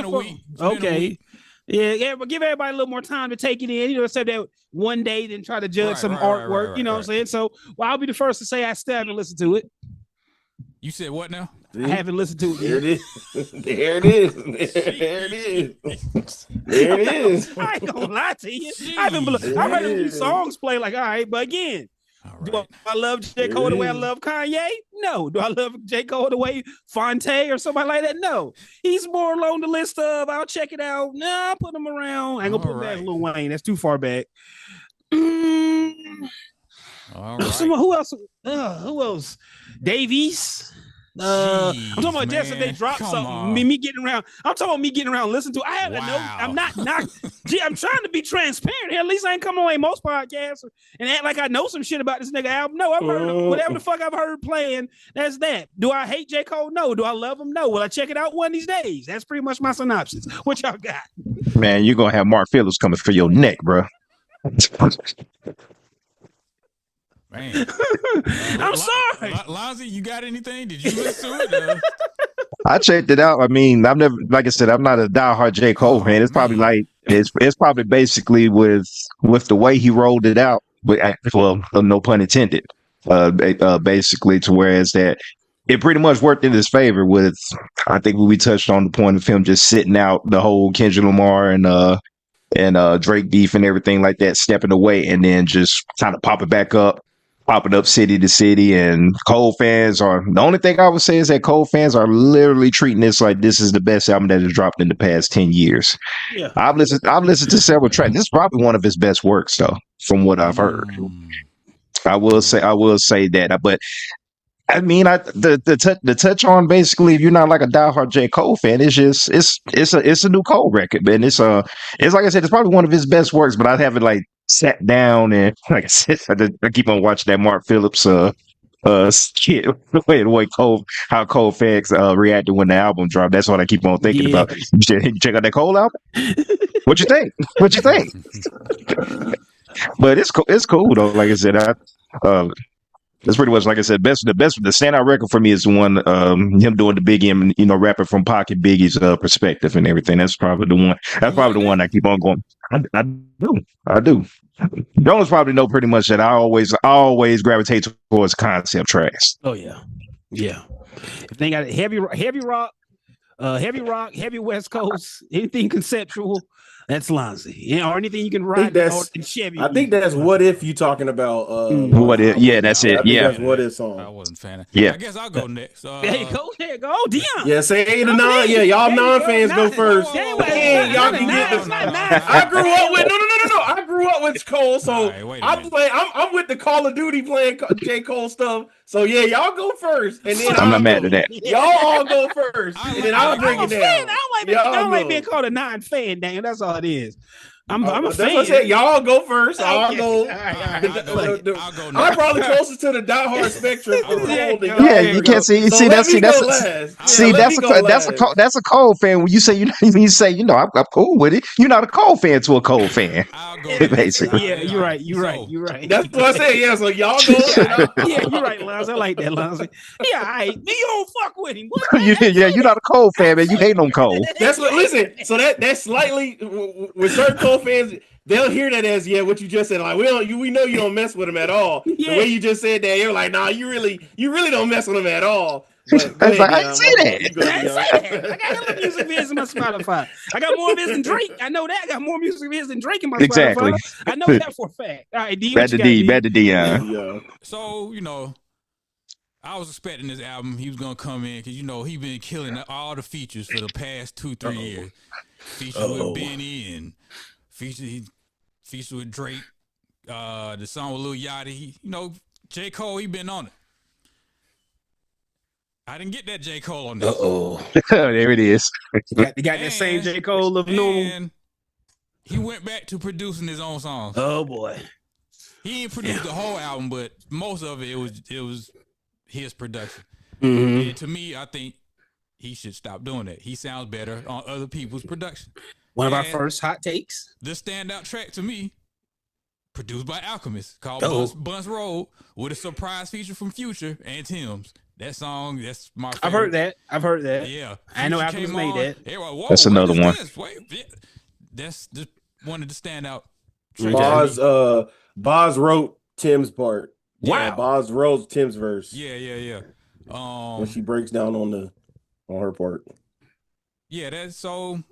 been a week. Okay. Yeah, but give everybody a little more time to take it in. Instead of that one day, then try to judge some artwork. You know what I'm saying? So, I'll be the first to say I still haven't listened to it. You said what now? I haven't listened to it. There it is. There it is. There it is. There it is. I ain't gonna lie to you. I've heard a few songs play like, all right, but again, do I love J. Cole the way I love Kanye? No. Do I love J. Cole the way Fonte or somebody like that? No. He's more along the list of I'll check it out. Nah, I'll put him around. I ain't gonna put back Lil Wayne. That's too far back. All right. Who else? Who else? Davies. I'm talking about just if they drop something. Me getting around. I'm talking about me getting around. Listen to. I have I'm not. I'm trying to be transparent here. At least I ain't come away most podcasts and act like I know some shit about this nigga album. No, I've heard whatever the fuck I've heard playing. That's that. Do I hate J. Cole? No. Do I love him? No. Will I check it out one of these days? That's pretty much my synopsis. What y'all got? Man, you're gonna have Mark Phillips coming for your neck, bro. Man. I'm sorry. Lonzy, you got anything? Did you listen to it? I checked it out. I mean, I've never, like I said, I'm not a diehard J. Cole fan. It's probably like it's probably basically with the way he rolled it out. Well, no pun intended. Basically, to whereas that it pretty much worked in his favor. With I think we touched on the point of him just sitting out the whole Kendrick Lamar and Drake beef and everything like that, stepping away, and then just kind of popping up city to city. And Cole fans are, the only thing I would say is that Cole fans are literally treating this like this is the best album that has dropped in the past 10 years. Yeah. I've listened to several tracks. This is probably one of his best works though, from what I've heard. I will say that, but I mean, the touch on basically, if you're not like a diehard J. Cole fan, it's just it's a new Cole record, man. It's like I said, it's probably one of his best works, but I haven't like sat down and like I said, I keep on watching that Mark Phillips skit, the way how Cole fans reacted when the album dropped. That's what I keep on thinking about. You check out that Cole album? What you think? But it's cool though. Like I said, that's pretty much, like I said, the standout record for me is the one, him doing the Big M, rapping from Pocket Biggie's perspective and everything. That's probably the one. That's probably the one I keep on going. I do. Jonas probably know pretty much that I always gravitate towards concept tracks. Oh yeah. If they got heavy rock, heavy West Coast, anything conceptual, that's Lonzy. Or anything you can ride in Chevy. I think that's What If you talking about. What If? Yeah, that's it. Yeah, that's What If song. I wasn't a fan of. Yeah, I guess I'll go next. There you go. Dion. Yeah, say 8 or 9. Yeah, y'all non-fans go first. Y'all can get the. I grew up with no. I grew up with Cole, so I'm with the Call of Duty playing J. Cole stuff. So yeah, y'all go first, and then I'm not mad at that. Y'all all go first, and then I'll bring it down. I don't like being called a non-fan, damn. That's all it is. I'm a fan. What I said. Y'all go first. I'll go. I'm probably closest to the diehard spectrum. You can't see. So that's a Cole fan. When you say I'm cool with it. You're not a Cole fan to a Cole fan. Basically. Yeah, you're right. That's what I said. Yeah, so y'all go. Yeah, you're right, Lonzy. I like that, Lonzy. Yeah, you don't fuck with him. You're not a Cole fan, man. You hate on Cole. That's what. Listen. So that's slightly with certain Cole fans, they'll hear that as what you just said. Like we know you don't mess with him at all. Yeah. The way you just said that, you're like, nah, you really don't mess with him at all. But, I didn't say that. I got hella music videos in my Spotify. I got more of his than Drake. I know that. I got more music videos than Drake in my Spotify. I know that for a fact. All right, bad to D. Yeah. So I was expecting this album. He was gonna come in because he been killing all the features for the past 2-3 years. Featured with Benny and featured with Drake. The song with Lil Yachty. J. Cole, he been on it. I didn't get that J. Cole on this. There it is. You got that same J. Cole of normal. And he went back to producing his own songs. Oh boy. He ain't produced the whole album, but most of it was his production. Mm-hmm. And to me, I think he should stop doing that. He sounds better on other people's production. One of our first hot takes. The standout track to me, produced by Alchemist, called Buns Road, with a surprise feature from Future and Tim's. That song, that's my favorite. I've heard that. Yeah. I know Alchemist made that. Everybody, whoa, that's another one. That's just one of the standout. Boz wrote Tim's part. Wow. Boz wrote Tim's verse. Yeah. When she breaks down on her part. Yeah, that's so.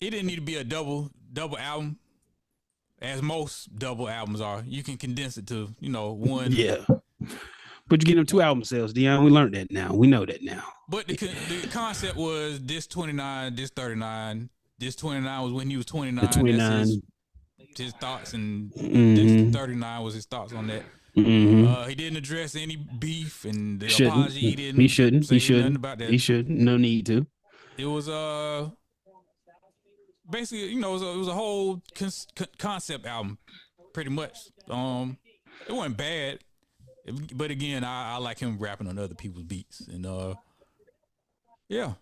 It didn't need to be a double album, as most double albums are. You can condense it to one. Yeah. But you get them 2 album sales, Dion. We learned that now. We know that now. But the concept was this 29, this 39. This 29 was when he was 29. The 29. His thoughts, and this 39 was his thoughts on that. Mm-hmm. He didn't address any beef and the shouldn't. apology. He shouldn't. About that. He shouldn't. No need to. It was basically it was a whole concept album, pretty much. It wasn't bad, but again, I like him rapping on other people's beats, and yeah,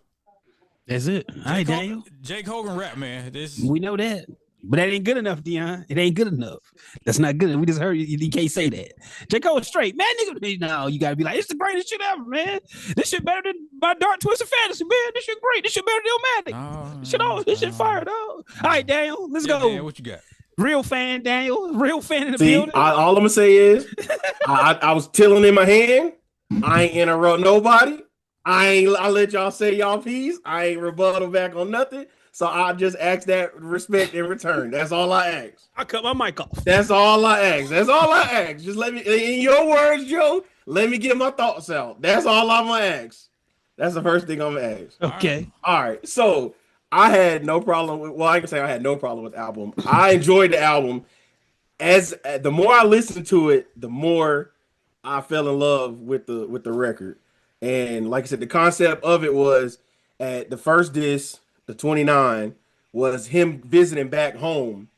that's it. All right, Daniel. Jake Hogan rap, man. We know that. But that ain't good enough, Dion. It ain't good enough. That's not good. We just heard you can't say that. J. Cole was straight. Man, nigga, no, you gotta be like, it's the greatest shit ever, man. This shit better than my Dark Twisted Fantasy, man. This shit great. This shit better than Illmatic. This shit fire, dog. All right, Daniel, let's go. Dan, what you got? Real fan, Daniel. Real fan in the building. All I'm gonna say is I was tilling in my hand. I ain't interrupt nobody. I let y'all say y'all piece. I ain't rebuttal back on nothing. So I just ask that respect in return. That's all I ask. I cut my mic off. That's all I ask. Just let me, in your words, Joe, let me get my thoughts out. That's all I'm gonna ask. That's the first thing I'm gonna ask. Okay. All right. So I had no problem with. Well, I can say I had no problem with the album. I enjoyed the album. As the more I listened to it, the more I fell in love with the record. And like I said, the concept of it was at the first disc. The 29 was him visiting back home,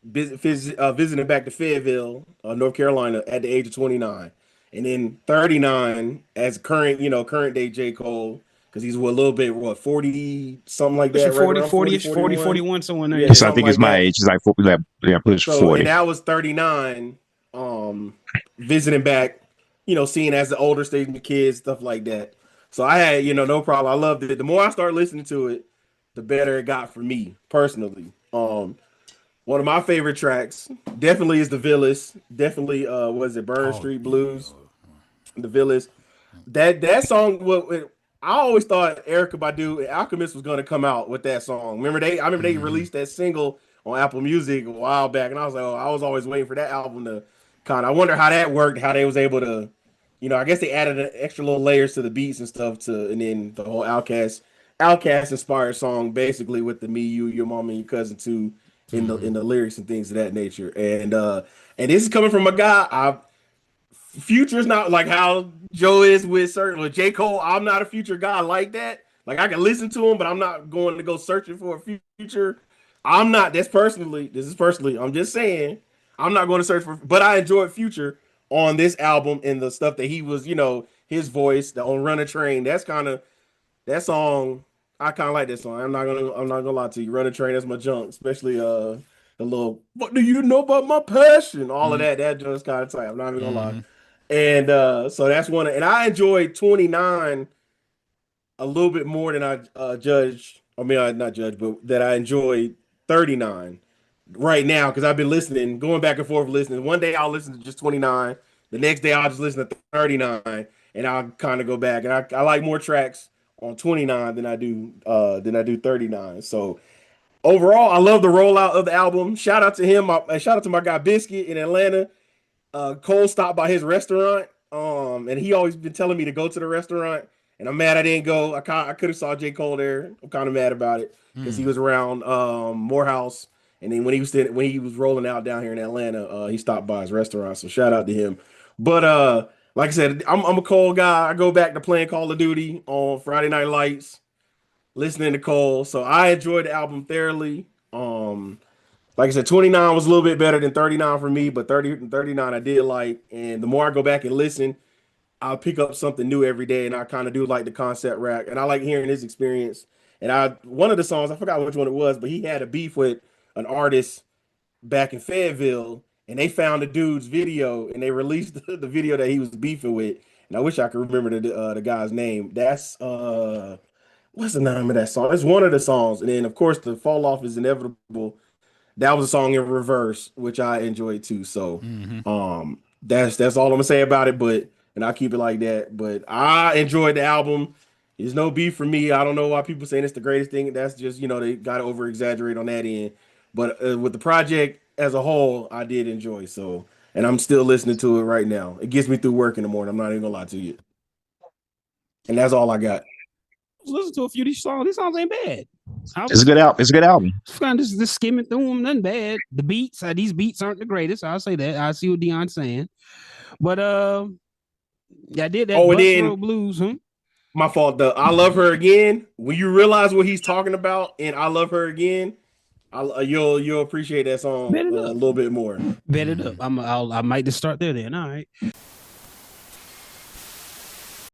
visiting back to Fayetteville, North Carolina at the age of 29. And then 39 as current day J. Cole, because he's a little bit, 40, something like that. 40, 41, someone there. Yes, I think it's my age. It's like push 40. And that was 39, visiting back, seeing as the older stage of the kids, stuff like that. So I had, no problem. I loved it. The more I started listening to it, the better it got for me personally. One of my favorite tracks definitely is The Villas. Definitely was it Burn Street Blues? The Villas. That song, I always thought Erykah Badu and Alchemist was gonna come out with that song. I remember they released that single on Apple Music a while back, and I was like, I was always waiting for that album to I wonder how that worked, how they was able to, I guess they added an extra little layers to the beats and stuff and then the whole Outkast inspired song, basically with the me, you, your mom, and your cousin too, in the lyrics and things of that nature. And this is coming from a guy. Future's not like how Joe is with J. Cole. I'm not a Future guy like that. Like I can listen to him, but I'm not going to go searching for a Future. I'm not. This is personally. I'm just saying. I'm not going to search for. But I enjoyed Future on this album and the stuff that he was, his voice, on Run a Train. That song. I kind of like this song. I'm not gonna lie to you. Run a Train, that's my junk, especially the little "What do you know about my passion?" All of that junk's kind of tight. I'm not even gonna lie. And so that's one. And I enjoyed 29 a little bit more than I judged. I mean, not judge, but that I enjoyed 39 right now because I've been going back and forth listening. One day I'll listen to just 29. The next day I'll just listen to 39, and I'll kind of go back. And I like more tracks on 29 than I do 39. So overall, I love the rollout of the album. Shout out to him. Shout out to my guy Biscuit in Atlanta. Cole stopped by his restaurant, and he always been telling me to go to the restaurant. And I'm mad I didn't go. I could have saw J. Cole there. I'm kind of mad about it because he was around Morehouse, and then when he was rolling out down here in Atlanta, he stopped by his restaurant. So shout out to him. But like I said, I'm a Cole guy. I go back to playing Call of Duty on Friday Night Lights, listening to Cole. So I enjoyed the album thoroughly. Like I said, 29 was a little bit better than 39 for me, but 30 and 39 I did like. And the more I go back and listen, I'll pick up something new every day. And I kind of do like the concept rap. And I like hearing his experience. And one of the songs, I forgot which one it was, but he had a beef with an artist back in Fayetteville. and they found the dude's video, and they released the video that he was beefing with. And I wish I could remember the guy's name. That's what's the name of that song? It's one of the songs, and then of course the fall off is inevitable. That was a song in reverse, which I enjoyed too. So, that's all I'm gonna say about it. But and I'll keep it like that. But I enjoyed the album. There's no beef for me. I don't know why people saying it's the greatest thing. That's just, they got to over exaggerate on that end. But with the project as a whole, I did enjoy. So, and I'm still listening to it right now. It gets me through work in the morning. I'm not even gonna lie to you. And that's all I got. Listen to a few of these songs. These songs ain't bad. It's a good album. It's a good album. Just skimming through them, nothing bad. The beats, these beats aren't the greatest. I'll say that. I see what Deion's saying. But I did that. Oh, and then Road Blues, my fault. The I Love Her Again. When you realize what he's talking about, and I Love Her Again, you'll appreciate that song a little bit more. Bet it up. I might just start there then. All right.